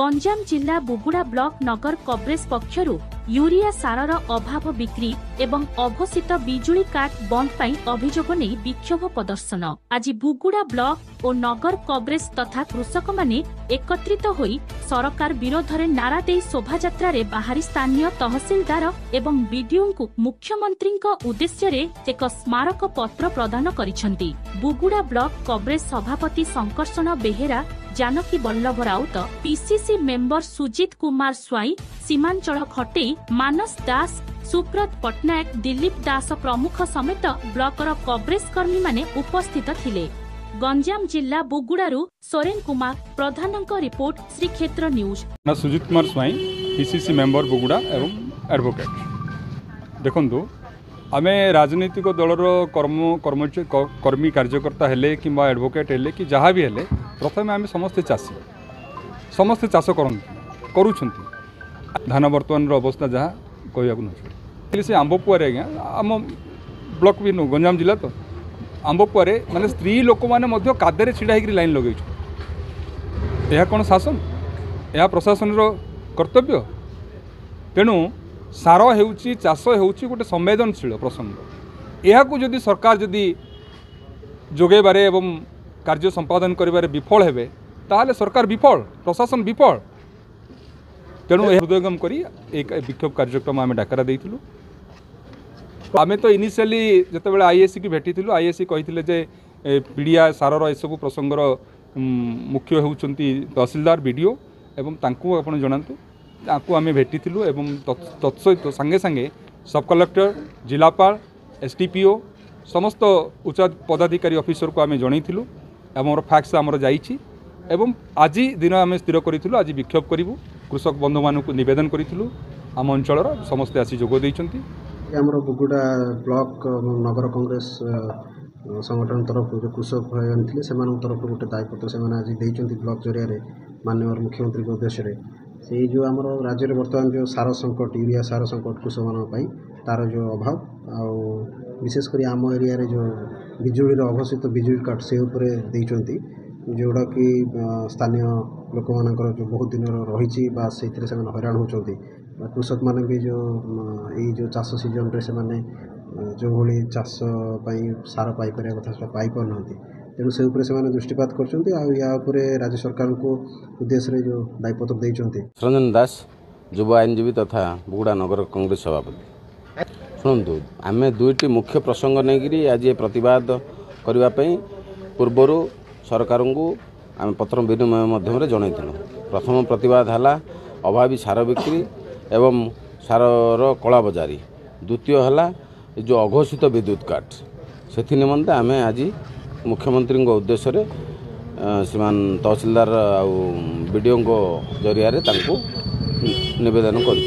गंजाम जिला बुगुड़ा ब्लॉक नगर coverage पक्षरु urea सारर अभाव बिक्री एवं अघोषित बिजुली काट बंद पाई अभियोग नहीं विक्षोभ प्रदर्शन आज बुगुड़ा ब्लॉक और नगर कवरेज तथा कृषक माने एकत्रित होई सरकार विरोध में नारा दे शोभायात्रा रे बाहरी स्थानीय तहसीलदार एवं बीडीओ को मुख्यमंत्री उद्देश्य रे एक स्मारक पत्र प्रदान करिसेंती। बुगुड़ा ब्लॉक कवरेज सभापति संकर्षण बेहेरा, जानकी बल्लभ राउत, पीसीसी मेंबर सुजित कुमार स्वाई, सीमांचल खटेई, मानस दास, सुब्रत पट्टनायक, दिलीप दास प्रमुख समेत ब्लॉकर कवरेज कर्मी माने उपस्थित थिले। गंजाम जिला बुगुड़ारू सोरेन कुमार प्रधानक रिपोर्ट श्रीक्षेत्र न्यूज। सुजित कुमार स्वाई, पीसीसी मेंबर बुगुड़ा एवं एडवोकेट। देखंतु आमे राजनीतिक दलर कर्मी कार्यकर्ता हेले कि एडवोकेट हेले कि जहाँ भी हेले प्रथम आम समस्ते चाषी समस्ते चाष करुँच धान बर्तमान अवस्था जहाँ कहूँ से आंबपुआर आज्ञा आम ब्लॉक भी नु गंजाम जिला तो आंबपुआर माने स्त्री लोक मैंने कादे छिड़ा होकर लाइन लगे यह कौन शासन यह प्रशासन कर्तव्य। तेणु सार होउची चाष होउची गोटे संवेदनशील प्रसंग यह जदि सरकार जदि जोगेबारे एवं कार्य संपादन करिबारे विफल हेबे ताहले सरकार विफल प्रशासन विफल। तेणु हृदयंगम करी एक विक्षोभ कार्यक्रम आम डाकरा देइथिलु। आमे तो इनिशियली जतबेले आईएससी की भेटिथिलु आईएससी कहिथिले जे पीडिया सारर एसबु प्रसंगर मुख्य होउचंती तहसीलदार बीडीओ एवं तांकु आपण जणांतु तांकु आमे भेटिथिलु एवं तत्सहित संगे संगे सब कलेक्टर जिलापाल एसडीपीओ समस्त उच्च पदाधिकारी ऑफिसर को आमे जणैथिलु एवं फैक्स आमर जाइछि एवं आज दिन आम स्थिर करूँ आज विक्षोभ करूँ कृषक बंधु मान नवेदन करूँ आम अंचल समस्ते आसी जोग देइछंती। आमर बुगुड़ा ब्लॉक नगर कांग्रेस संगठन तरफ जो कृषक भाई थे से तरफ गोटे दायपत्र से आज देइछंती ब्लॉक जरिया माननीय मुख्यमंत्री के उद्देश्य से जो आमर राज्य में बर्तमान जो सार संकट यूरिया सार संकट कृषक मान तार जो अभाव आ विशेषकर आम एरिया जो बिजुली अघोषित बिजुली काट से देइछंती जोड़ा कि स्थानीय लोक मानकर जो बहुत दिन रही हैरान होती कृषक मैंने भी जो चाष सीजन रे से जो भली चाष सार पाइपर कथा पाइपार तेणु से दृष्टिपात कर राज्य सरकार को उद्देश्य जो दायित्व देते। रंजन दास युवा आईनजीवी तथा बुगुड़ा नगर कांग्रेस सभापति। शुणु आम दुईटी मुख्य प्रसंग नहीं आज ये प्रतिवाद करने पूर्वर सरकार को आम पत्र विनिमय मध्यम जनइलु। प्रथम प्रतिवाद है अभावी सार बिक्री एवं सारर कला बजारी, द्वितीय है जो अघोषित विद्युत काट से निमंते आम आज मुख्यमंत्री उद्देश्य श्रीमान तहसीलदार आ बीडीओ जरिया नवेदन कर।